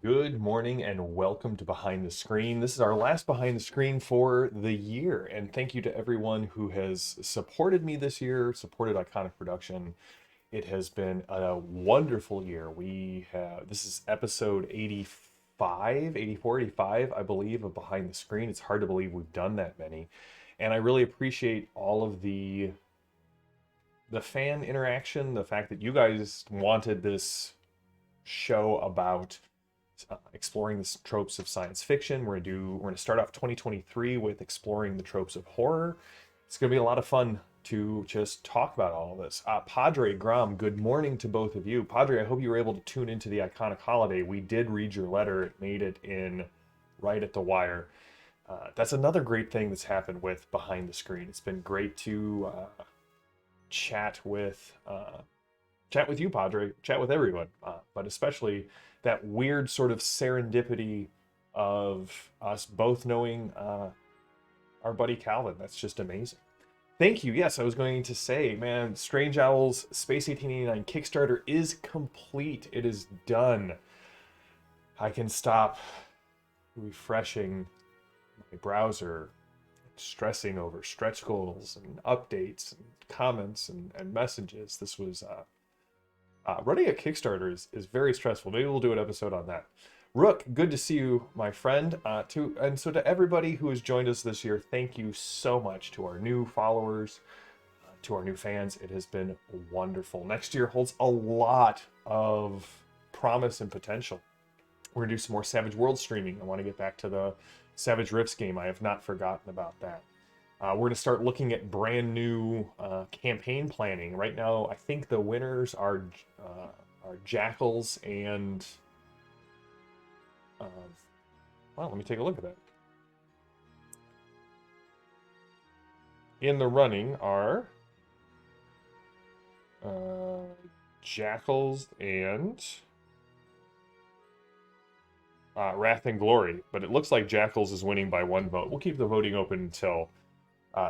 Good morning and welcome to Behind the Screen. This is our last Behind the Screen for the year, and thank you to everyone who has supported me this year, supported Iconic Production. It has been a wonderful year. This is episode 85, 84, 85, I believe, of Behind the Screen. It's hard to believe we've done that many, and I really appreciate all of the fan interaction, the fact that you guys wanted this show about exploring the tropes of science fiction. We're gonna start off 2023 with exploring the tropes of horror. It's gonna be a lot of fun to just talk about all of this. Padre Grom, good morning to both of you. Padre, I hope you were able to tune into the Iconic Holiday. We did read your letter. It made it in right at the wire. That's another great thing that's happened with Behind the Screen. It's been great to chat with you, Padre, chat with everyone, but especially that weird sort of serendipity of us both knowing our buddy Calvin. That's just amazing. Thank you. Yes, I was going to say, man, Strange Owls Space 1889 Kickstarter is complete. It is done. I can stop refreshing my browser, stressing over stretch goals and updates and comments and messages. This was running a Kickstarter is very stressful. Maybe we'll do an episode on that. Rook, good to see you, my friend. To everybody who has joined us this year, thank you so much. To our new followers, to our new fans, it has been wonderful. Next year holds a lot of promise and potential. We're gonna do some more Savage World streaming. I want to get back to the Savage Rifts game. I have not forgotten about that. We're going to start looking at brand new campaign planning. Right now, I think the winners are Jackals and... well, let me take a look at that. In the running are Jackals and Wrath and Glory. But it looks like Jackals is winning by 1 vote. We'll keep the voting open until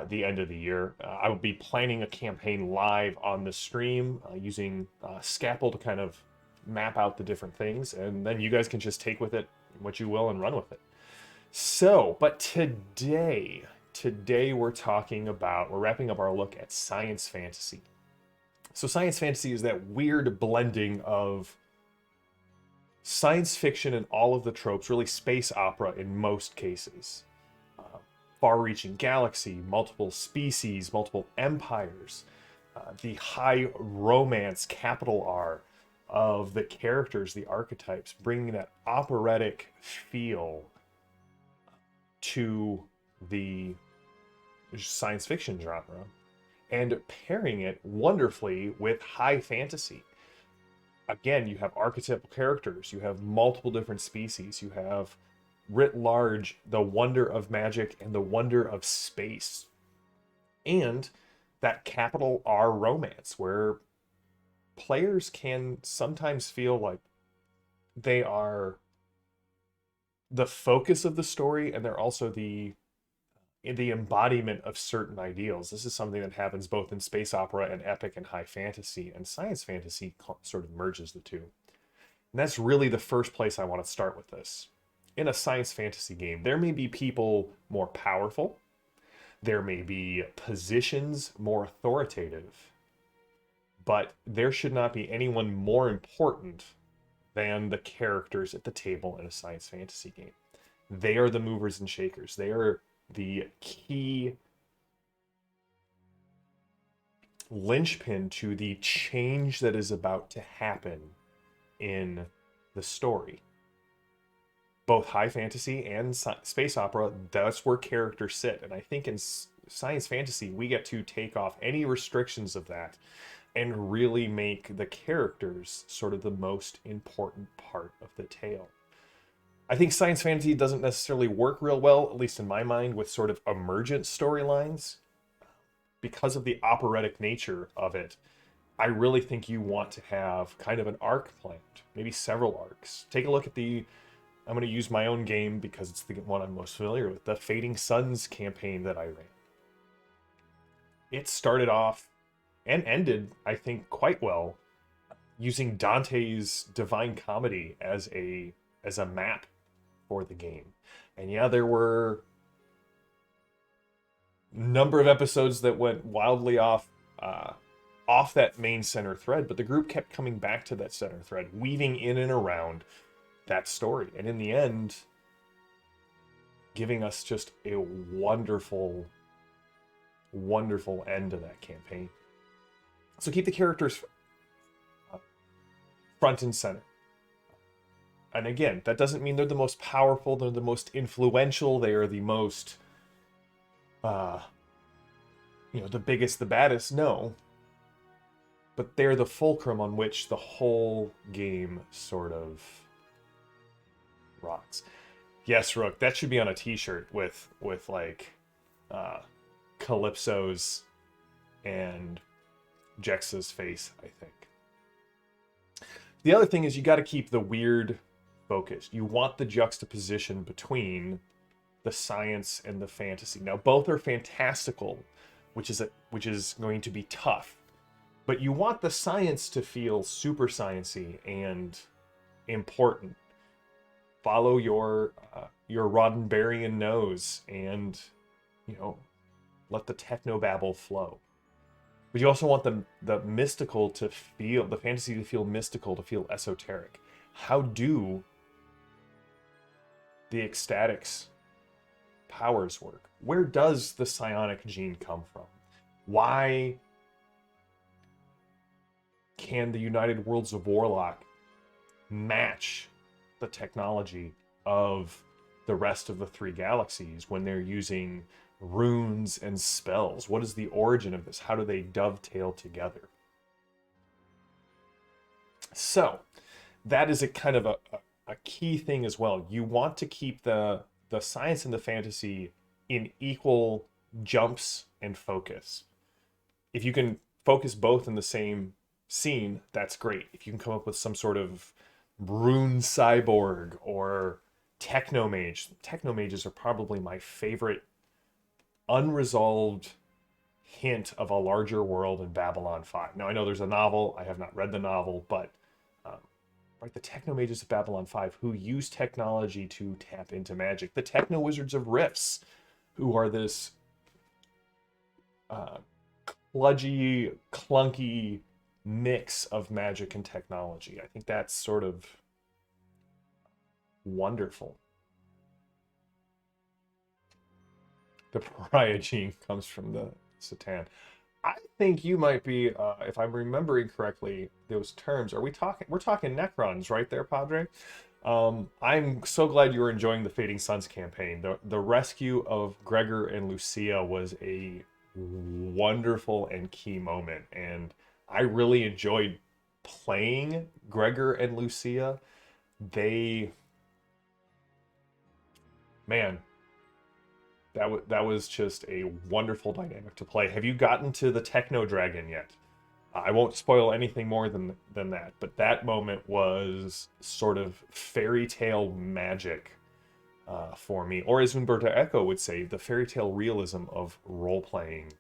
the end of the year. I will be planning a campaign live on the stream using Scapple to kind of map out the different things, and then you guys can just take with it what you will and run with it. So, but today we're wrapping up our look at science fantasy. So science fantasy is that weird blending of science fiction and all of the tropes, really space opera in most cases. Far-reaching galaxy, multiple species, multiple empires, the high romance, capital R, of the characters, the archetypes, bringing that operatic feel to the science fiction genre, and pairing it wonderfully with high fantasy. Again, you have archetypal characters, you have multiple different species, you have writ large the wonder of magic and the wonder of space, and that capital R romance where players can sometimes feel like they are the focus of the story, and they're also the embodiment of certain ideals. This is something that happens both in space opera and epic and high fantasy, and science fantasy sort of merges the two. And that's really the first place I want to start with this. In a science fantasy game, there may be people more powerful, there may be positions more authoritative, but there should not be anyone more important than the characters at the table in a science fantasy game. They are the movers and shakers. They are the key linchpin to the change that is about to happen in the story. Both high fantasy and space opera, that's where characters sit. And I think in science fantasy, we get to take off any restrictions of that and really make the characters sort of the most important part of the tale. I think science fantasy doesn't necessarily work real well, at least in my mind, with sort of emergent storylines. Because of the operatic nature of it, I really think you want to have kind of an arc planned, maybe several arcs. Take a look at I'm going to use my own game because it's the one I'm most familiar with, the Fading Suns campaign that I ran. It started off and ended, I think, quite well, using Dante's Divine Comedy as as a map for the game. And yeah, there were a number of episodes that went wildly off that main center thread, but the group kept coming back to that center thread, weaving in and around that story, and in the end giving us just a wonderful end to that campaign. So keep the characters front and center. And again, that doesn't mean they're the most powerful, they're the most influential, they are the most the biggest, the baddest. No, but they're the fulcrum on which the whole game sort of rocks. Yes, Rook, that should be on a t-shirt with like Calypso's and Jexa's face, I think. The other thing is you got to keep the weird focused. You want the juxtaposition between the science and the fantasy. Now, both are fantastical, which is going to be tough. But you want the science to feel super sciencey and important. Follow your Roddenberryan nose and, let the technobabble flow. But you also want the mystical to feel, the fantasy to feel mystical, to feel esoteric. How do the ecstatics powers work? Where does the psionic gene come from? Why can the United Worlds of Warlock match the technology of the rest of the three galaxies when they're using runes and spells? What is the origin of this? How do they dovetail together? So that is a kind of a key thing as well. You want to keep the science and the fantasy in equal jumps and focus. If you can focus both in the same scene, that's great. If you can come up with some sort of rune cyborg or technomage. Technomages are probably my favorite unresolved hint of a larger world in Babylon 5. Now, I know there's a novel. I have not read the novel, but the technomages of Babylon 5 who use technology to tap into magic. The techno-wizards of Rifts, who are this kludgy, clunky mix of magic and technology. I think that's sort of wonderful. The pariah gene comes from the Satan. I think you might be, if I'm remembering correctly, those terms. We're talking Necrons, right there, Padre? I'm so glad you were enjoying the Fading Suns campaign. The rescue of Gregor and Lucia was a wonderful and key moment, and I really enjoyed playing Gregor and Lucia. That was just a wonderful dynamic to play. Have you gotten to the Techno Dragon yet? I won't spoil anything more than that, but that moment was sort of fairy tale magic for me. Or as Umberto Eco would say, the fairy tale realism of role-playing.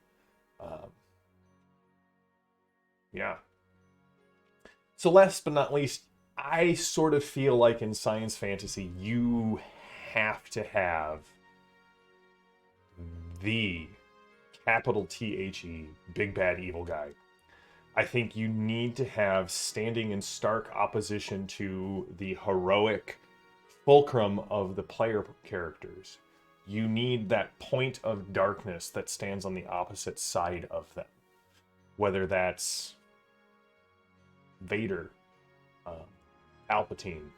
Yeah. So last but not least, I sort of feel like in science fantasy, you have to have the capital THE big bad evil guy. I think you need to have, standing in stark opposition to the heroic fulcrum of the player characters, you need that point of darkness that stands on the opposite side of them. Whether that's Vader, Palpatine.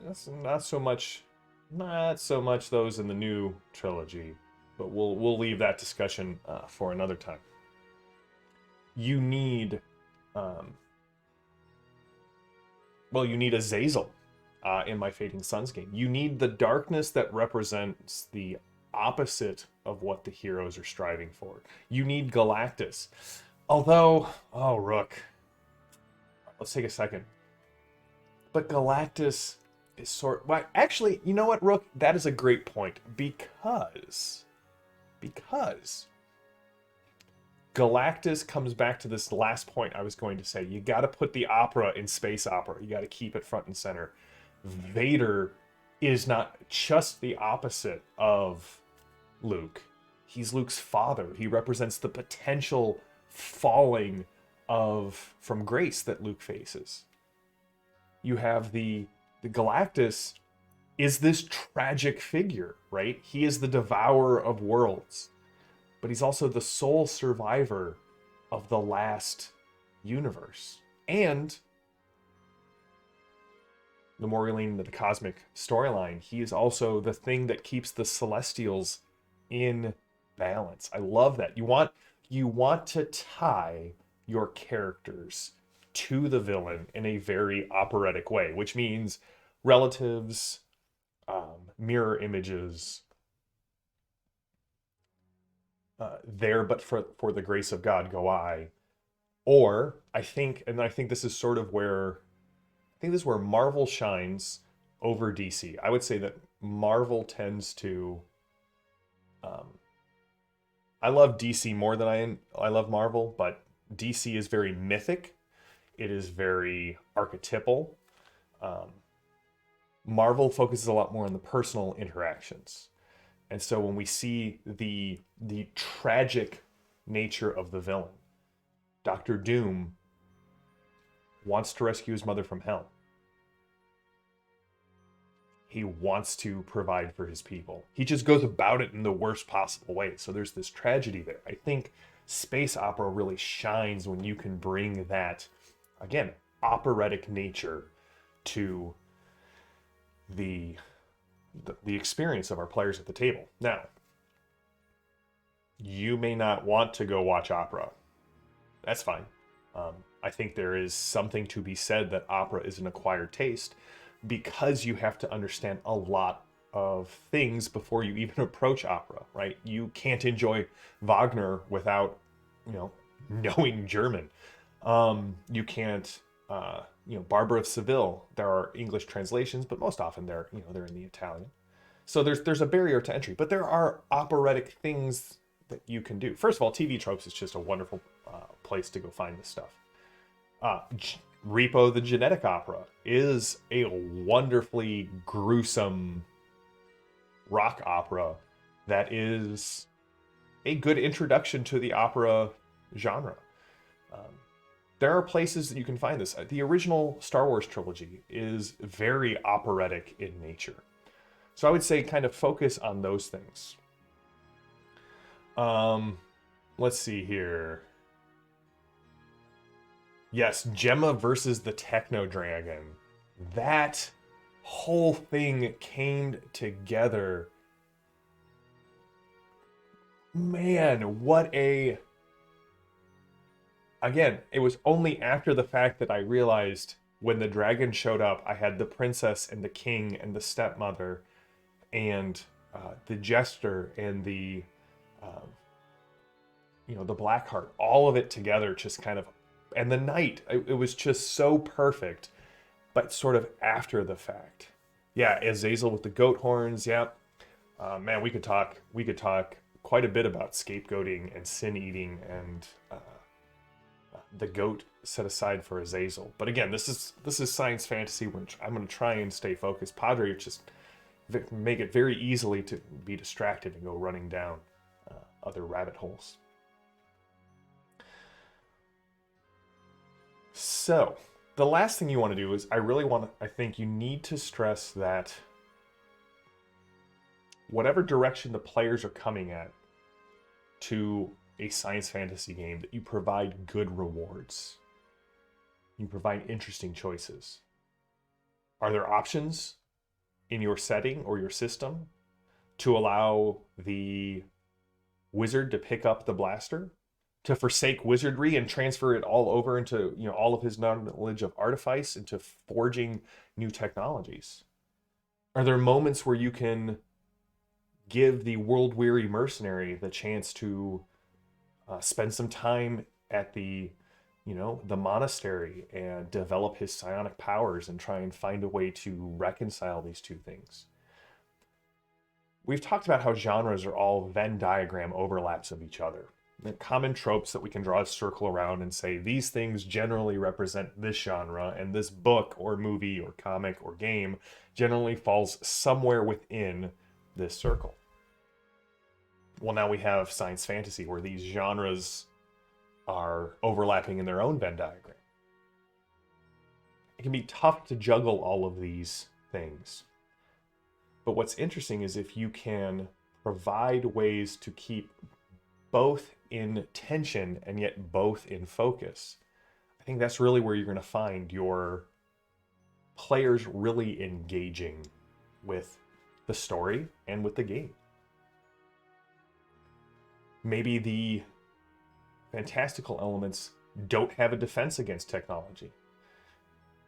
That's not so much those in the new trilogy, but we'll leave that discussion for another time. You need, you need Azazel in my Fading Suns game. You need the darkness that represents the opposite of what the heroes are striving for. You need Galactus. Although, Rook, let's take a second. But Galactus is actually, you know what, Rook? That is a great point, because Galactus comes back to this last point I was going to say. You got to put the opera in space opera. You got to keep it front and center. Vader is not just the opposite of Luke. He's Luke's father. He represents the potential falling of from grace that Luke faces. You have the Galactus is this tragic figure, right? He is the devourer of worlds, but he's also the sole survivor of the last universe. And the more we lean into the cosmic storyline, he is also the thing that keeps the Celestials in balance. I love that. You want to tie your characters to the villain in a very operatic way, which means relatives, mirror images, there but for the grace of God go I. Or I think this is sort of where Marvel shines over DC. I would say that Marvel tends to I love DC more than I love Marvel, but DC is very mythic. It is very archetypal. Marvel focuses a lot more on the personal interactions. And so when we see the tragic nature of the villain, Doctor Doom wants to rescue his mother from hell. He wants to provide for his people. He just goes about it in the worst possible way. So there's this tragedy there. I think space opera really shines when you can bring that, again, operatic nature to the experience of our players at the table. Now, you may not want to go watch opera. That's fine. I think there is something to be said that opera is an acquired taste, because you have to understand a lot of things before you even approach opera, right? You can't enjoy Wagner without, knowing German. You can't, Barbara of Seville, there are English translations, but most often they're in the Italian. So there's a barrier to entry, but there are operatic things that you can do. First of all, TV Tropes is just a wonderful place to go find this stuff. Repo the Genetic Opera is a wonderfully gruesome rock opera that is a good introduction to the opera genre. There are places that you can find this. The original Star Wars trilogy is very operatic in nature. So I would say kind of focus on those things. Let's see here. Yes, Gemma versus the Techno Dragon. That whole thing came together. Man, what a... Again, it was only after the fact that I realized when the dragon showed up, I had the princess and the king and the stepmother and the jester and the Blackheart, all of it together, just kind of, and the knight. It was just so perfect, but sort of after the fact. Yeah, Azazel with the goat horns. Yeah, man, we could talk quite a bit about scapegoating and sin eating and the goat set aside for Azazel. But again, this is science fantasy, which I'm going to try and stay focused. Padre just make it very easily to be distracted and go running down other rabbit holes. So the last thing you want to do is I think you need to stress that whatever direction the players are coming at to a science fantasy game, that you provide good rewards. You provide interesting choices. Are there options in your setting or your system to allow the wizard to pick up the blaster, to forsake wizardry and transfer it all over into all of his knowledge of artifice into forging new technologies? Are there moments where you can give the world-weary mercenary the chance to spend some time at the monastery and develop his psionic powers and try and find a way to reconcile these two things? We've talked about how genres are all Venn diagram overlaps of each other. the common tropes that we can draw a circle around and say these things generally represent this genre, and this book or movie or comic or game generally falls somewhere within this circle. Well, now we have science fantasy where these genres are overlapping in their own Venn diagram. It can be tough to juggle all of these things. But what's interesting is if you can provide ways to keep both in tension and yet both in focus, I think that's really where you're going to find your players really engaging with the story and with the game. Maybe the fantastical elements don't have a defense against technology.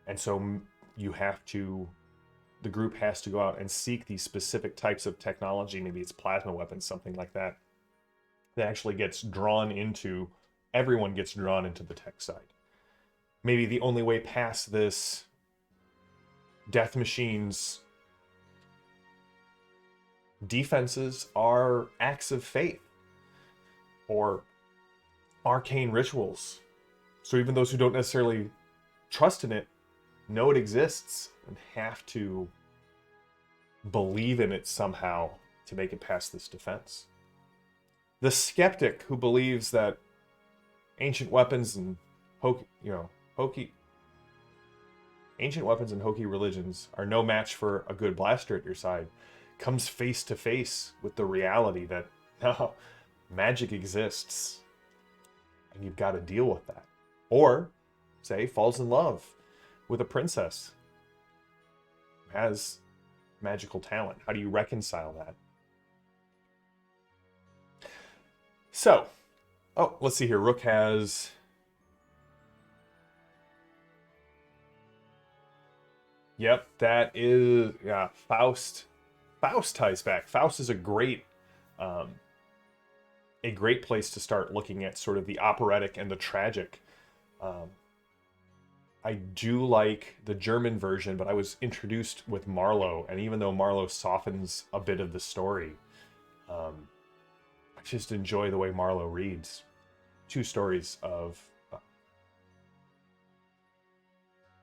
And so the group has to go out and seek these specific types of technology. Maybe it's plasma weapons, something like that, that actually everyone gets drawn into the tech side. Maybe the only way past this death machine's defenses are acts of faith or arcane rituals. So even those who don't necessarily trust in it know it exists and have to believe in it somehow to make it past this defense. The skeptic who believes that ancient weapons and hokey religions are no match for a good blaster at your side comes face to face with the reality that no, magic exists and you've got to deal with that. Or, say, falls in love with a princess who has magical talent. How do you reconcile that? So, let's see here. Rook has... Yep, that is... Yeah, Faust. Faust ties back. Faust is a great place to start looking at sort of the operatic and the tragic. I do like the German version, but I was introduced with Marlowe, and even though Marlowe softens a bit of the story, I just enjoy the way Marlowe reads. 2 stories of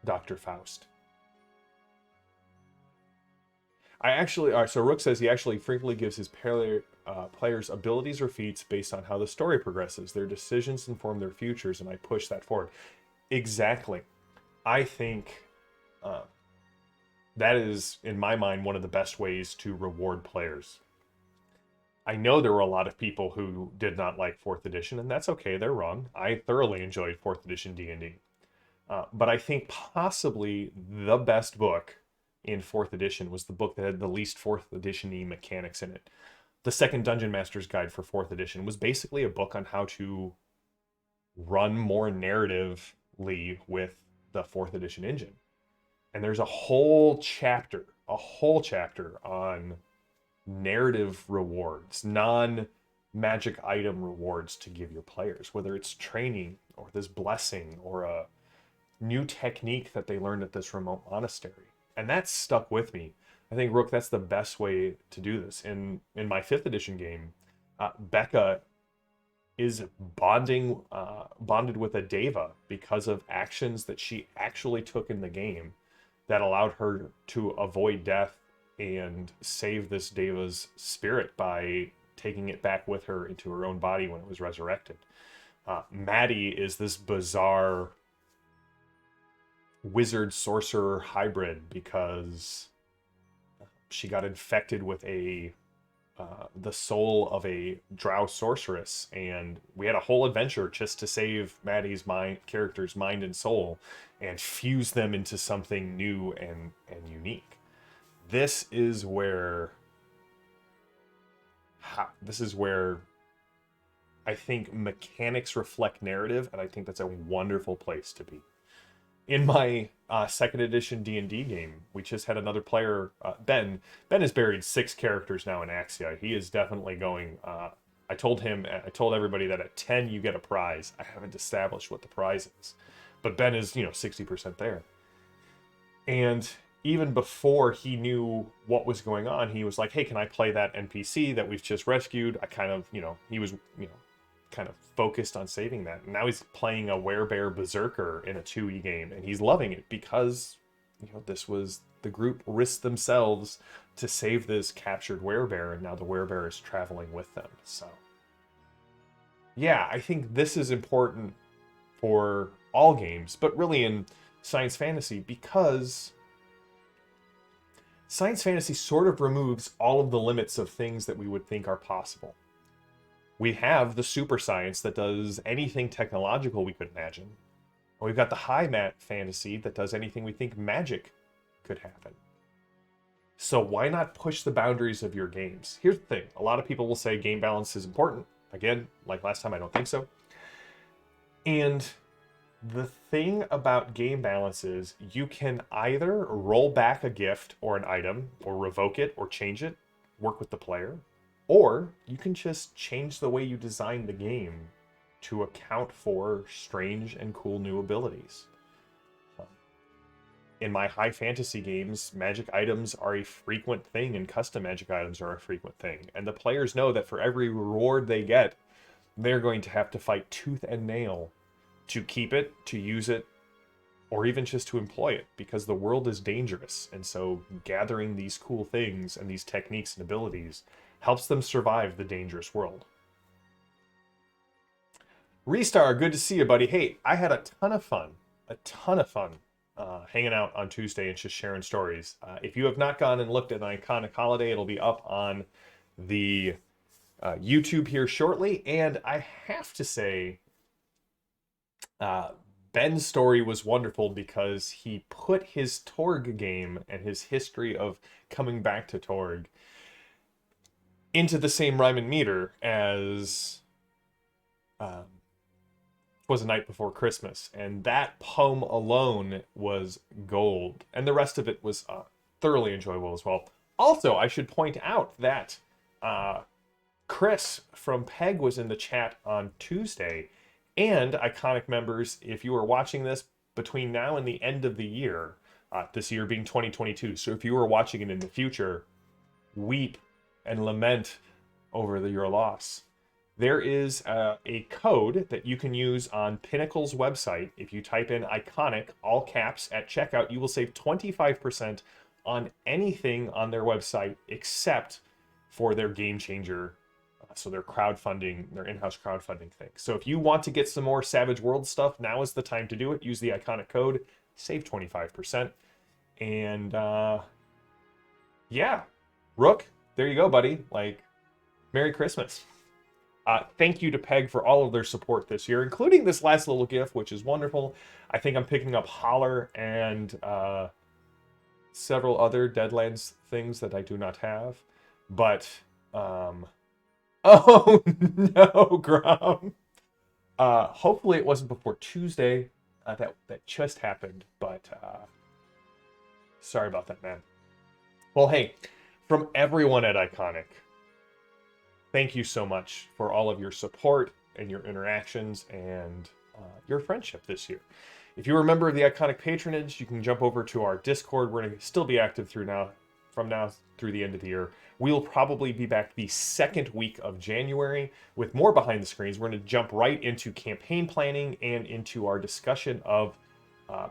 Dr. Faust. So Rook says he actually frequently gives his players abilities or feats based on how the story progresses. Their decisions inform their futures, and I push that forward. Exactly. I think that is, in my mind, one of the best ways to reward players. I know there were a lot of people who did not like 4th edition, and that's okay, they're wrong. I thoroughly enjoyed 4th edition D&D. But I think possibly the best book in 4th edition was the book that had the least 4th edition-y mechanics in it. The Second Dungeon Master's Guide for 4th edition was basically a book on how to run more narratively with the 4th edition engine. And there's a whole chapter on narrative rewards, non-magic item rewards to give your players, whether it's training or this blessing or a new technique that they learned at this remote monastery. And that stuck with me. I think, Rook, that's the best way to do this. In my 5th edition game, Becca is bonded with a Deva because of actions that she actually took in the game that allowed her to avoid death and save this Deva's spirit by taking it back with her into her own body when it was resurrected. Maddie is this bizarre wizard sorcerer hybrid because she got infected with the soul of a drow sorceress, and we had a whole adventure just to save Maddie's character's mind and soul and fuse them into something new and unique. This is where I think mechanics reflect narrative, and I think that's a wonderful place to be. In my 2nd edition D&D game, we just had another player, Ben. Ben has buried 6 characters now in Axia. He is definitely going... I told everybody that at 10 you get a prize. I haven't established what the prize is. But Ben is, 60% there. And even before he knew what was going on, he was like, hey, can I play that NPC that we've just rescued? I kind of, he was, kind of focused on saving that. And now he's playing a Werebear Berserker in a 2E game, and he's loving it because, you know, this was the group risked themselves to save this captured Werebear, and now the Werebear is traveling with them. So, yeah, I think this is important for all games, but really in science fantasy, because science fantasy sort of removes all of the limits of things that we would think are possible. We have the super science that does anything technological we could imagine. We've got the high mat fantasy that does anything we think magic could happen. So why not push the boundaries of your games? Here's the thing. A lot of people will say game balance is important. Again, like last time, I don't think so. And the thing about game balance is you can either roll back a gift or an item, or revoke it or change it, work with the player, or you can just change the way you design the game to account for strange and cool new abilities. In my high fantasy games, magic items are a frequent thing, and custom magic items are a frequent thing. And the players know that for every reward they get, they're going to have to fight tooth and nail to keep it, to use it, or even just to employ it, because the world is dangerous. And so gathering these cool things and these techniques and abilities helps them survive the dangerous world. Restar, good to see you, buddy. Hey, I had a ton of fun hanging out on Tuesday and just sharing stories. If you have not gone and looked at an Iconic Holiday, it'll be up on the YouTube here shortly. And I have to say, Ben's story was wonderful because he put his Torg game and his history of coming back to Torg into the same rhyme and meter as Was a Night Before Christmas. And that poem alone was gold. And the rest of it was thoroughly enjoyable as well. Also, I should point out that Chris from Peg was in the chat on Tuesday. And Iconic members, if you are watching this between now and the end of the year, this year being 2022, so if you are watching it in the future, weep and lament over your loss. There is a code that you can use on Pinnacle's website. If you type in Iconic, all caps, at checkout, you will save 25% on anything on their website except for their Game Changer. So their crowdfunding, their in-house crowdfunding thing. So if you want to get some more Savage World stuff, now is the time to do it. Use the Iconic code, save 25%. And yeah, Rook, there you go, buddy. Like, Merry Christmas. Thank you to Peg for all of their support this year, including this last little gift, which is wonderful. I think I'm picking up Holler and several other Deadlands things that I do not have. But oh no, Grom. Hopefully it wasn't before Tuesday. That just happened, but sorry about that, man. Well, hey, from everyone at Iconic, thank you so much for all of your support and your interactions and your friendship this year. If you're a member of the Iconic patronage, you can jump over to our Discord. We're going to still be active from now through the end of the year. We'll probably be back the second week of January with more behind the screens. We're going to jump right into campaign planning and into our discussion of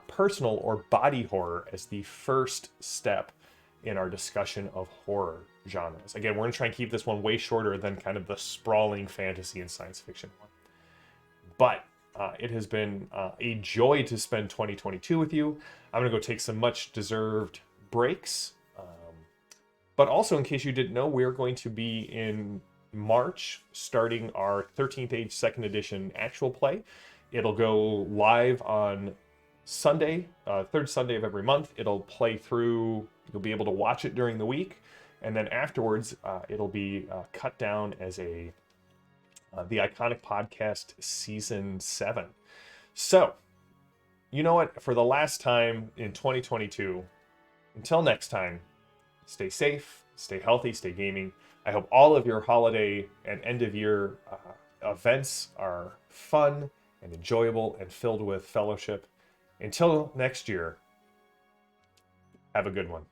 personal or body horror as the first step in our discussion of horror genres. Again, we're going to try and keep this one way shorter than kind of the sprawling fantasy and science fiction one. But it has been a joy to spend 2022 with you. I'm going to go take some much deserved breaks. But also, in case you didn't know, we're going to be in March starting our 13th Age 2nd Edition actual play. It'll go live on Sunday, third Sunday of every month. It'll play through, you'll be able to watch it during the week. And then afterwards, it'll be cut down as the Iconic Podcast Season 7. So, you know what? For the last time in 2022, until next time, stay safe, stay healthy, stay gaming. I hope all of your holiday and end-of-year events are fun and enjoyable and filled with fellowship. Until next year, have a good one.